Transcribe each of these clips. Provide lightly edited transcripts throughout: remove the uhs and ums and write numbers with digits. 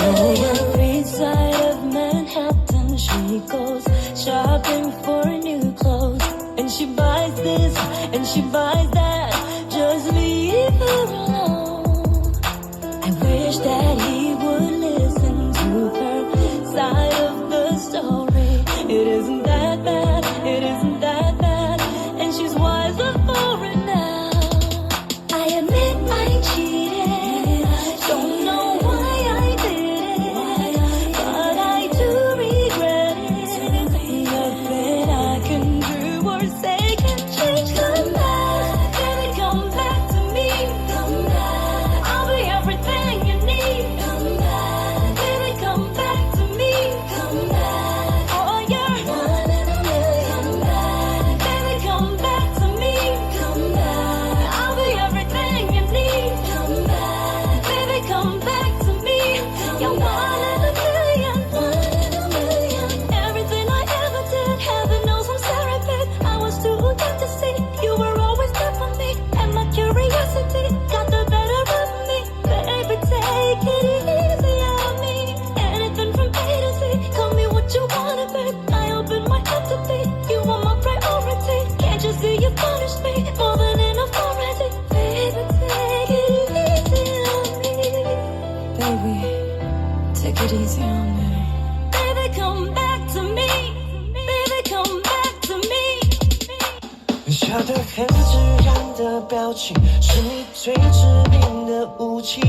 Upper East Side of Manhattan, she goes shopping for new clothes. And she buys this, and she buys that, just leave her alone. I wish that he would listen to her side of the story. It isn't that bad, it isn't that bad, and she's wiser for it now. I admit I cheated, don't know why I did it, but I do regret it. Nothing I can do or say can change. Come back, baby, come back to me. Come back, I'll be everything you need. Come back, baby, come back to me. Come back, oh you're one in a million. Come back, baby, come back to me. Come back, I'll be everything you need. Come back, baby, come back to me. You're one in a million, one in a million. Everything I ever did, heaven knows I'm sorry, babe. I was too young to see you were always there for me, and my curiosity got the better of me. Baby, take it easy on me. Anything from A to Z, call me what you wanna, babe. I open my heart to be, you are my priority. Can't you see you punish me more than enough already? Baby, take it easy on me. Baby, take it easy on me. Baby, come back to me. Baby, come back to me. 笑得很自然的表情，是你最致命的武器。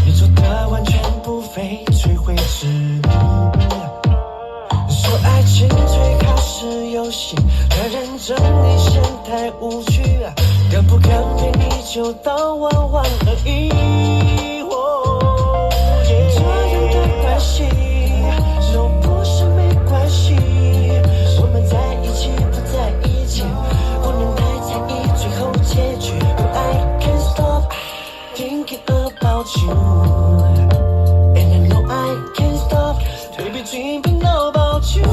你做的完全不费吹灰之力。说爱情最好是游戏，太认真你嫌太无趣，敢不敢陪你就当玩玩而已。这样的关系又不是没关系，我们在一起不在一起，不能太在意最后结局。But I can't stop thinking about you, and I know I can't stop baby dreaming about you.